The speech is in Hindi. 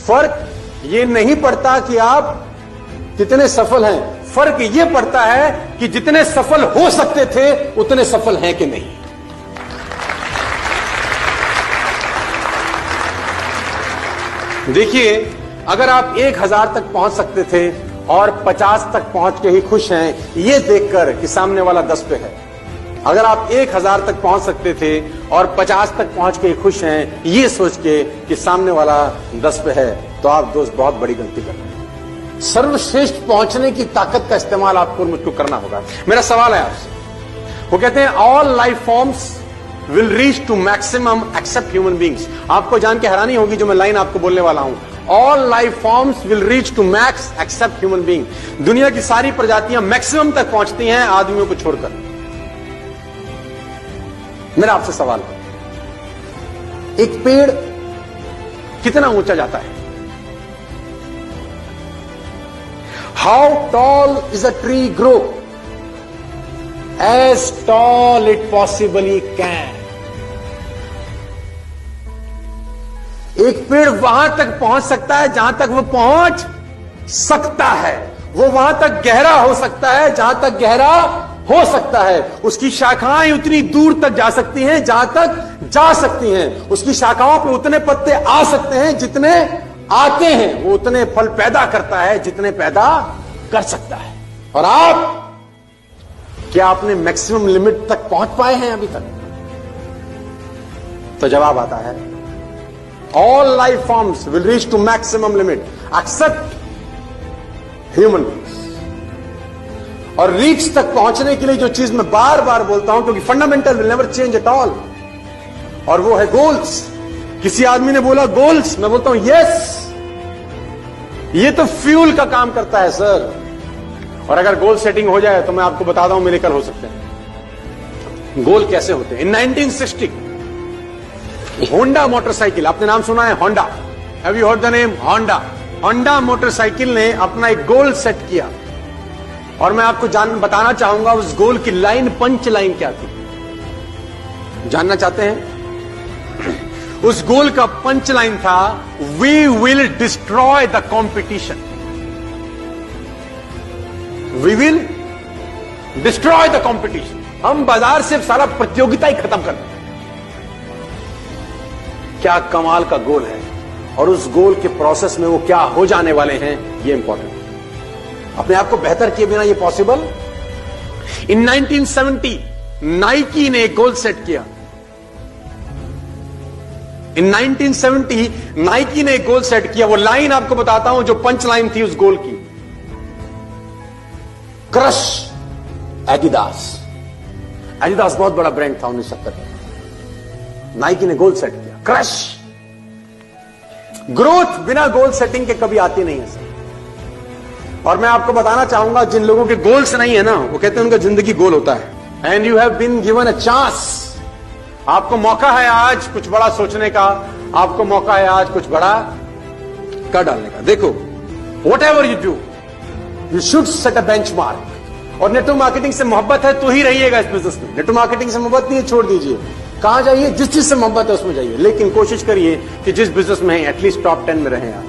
फर्क ये नहीं पड़ता कि आप कितने सफल हैं, फर्क ये पड़ता है कि जितने सफल हो सकते थे उतने सफल हैं कि नहीं। देखिए, अगर आप 1000 तक पहुंच सकते थे और 50 तक पहुंच के ही खुश हैं, ये देखकर कि सामने वाला 10 पे है। अगर आप 1000 तक पहुंच सकते थे और 50 तक पहुंच के ही खुश हैं, ये सोच के कि सामने वाला 10 पे है, तो आप दोस्त बहुत बड़ी गलती कर रहे हैं। सर्वश्रेष्ठ पहुंचने की ताकत का इस्तेमाल आपको और मुझको करना होगा। मेरा सवाल है आपसे, वो कहते हैं all life forms will reach to maximum except human beings. आपको जान के हैरानी होगी जो मैं लाइन आपको बोलने वाला हूं, all life forms will reach to max except human being. दुनिया की सारी प्रजातियां मैक्सिमम तक पहुंचती हैं आदमियों को छोड़कर। मेरा आपसे सवाल है, एक पेड़ कितना ऊंचा जाता है? How tall is a tree grow? As tall it possibly can. एक पेड़ वहां तक पहुंच सकता है जहां तक वो पहुंच सकता है। वो वहां तक गहरा हो सकता है जहां तक गहरा हो सकता है। उसकी शाखाएं उतनी दूर तक जा सकती हैं जहां तक जा सकती हैं। उसकी शाखाओं पे उतने पत्ते आ सकते हैं जितने आते हैं। वो उतने फल पैदा करता है जितने पैदा कर सकता है। और आप क्या आपने मैक्सिमम लिमिट तक पहुंच पाए हैं अभी तक? तो जवाब आता है, all life forms will reach to maximum limit except human beings. और रीच तक पहुंचने के लिए जो चीज मैं बार बार बोलता हूं, क्योंकि fundamental will never change at all, और वो है गोल्स। किसी आदमी ने बोला गोल्स, मैं बोलता हूं यस, ये तो फ्यूल का काम करता है सर। और अगर गोल सेटिंग हो जाए तो मैं आपको बताता हूं मिरेकल हो सकते हैं। गोल कैसे होते हैं? इन 1960 होंडा मोटरसाइकिल, आपने नाम सुना है Honda? Have you heard the name Honda? Honda motorcycle ने अपना एक गोल सेट किया, और मैं आपको बताना चाहूंगा उस गोल की लाइन, पंच लाइन क्या थी। जानना चाहते हैं? उस गोल का पंच लाइन था, we will destroy the competition. We will destroy the competition. हम बाजार से सारा प्रतियोगिता ही खत्म कर दें। क्या कमाल का गोल है, और उस गोल के प्रोसेस में वो क्या हो जाने वाले हैं, ये इंपॉर्टेंट है। अपने आप को बेहतर किए बिना ये पॉसिबल? इन 1970 नाइकी ने एक गोल सेट किया। इन 1970 नाइकी ने एक गोल सेट किया। वो लाइन आपको बताता हूं जो पंच लाइन थी उस गोल की, क्रश एडिडास। एडिडास बहुत बड़ा ब्रांड था 1970 में। नाइकी ने गोल सेट किया, क्रश। ग्रोथ बिना गोल सेटिंग के कभी आती नहीं है सर। और मैं आपको बताना चाहूंगा, जिन लोगों के गोल्स नहीं है ना, वो कहते हैं उनका जिंदगी गोल होता है। And you have been given a chance. आपको मौका है आज कुछ बड़ा सोचने का, आपको मौका है आज कुछ बड़ा कर डालने का। देखो, what ever you do, you should set a benchmark. और नेटवर्क मार्केटिंग से मोहब्बत है तो ही रहिएगा इस बिजनेस में। नेटवर्क मार्केटिंग से मोहब्बत नहीं है, छोड़ दीजिए। कहां जाइए? जिस चीज से मोहब्बत है उसमें जाइए, लेकिन कोशिश करिए कि जिस बिजनेस में है एटलीस्ट टॉप 10 में रहें आप।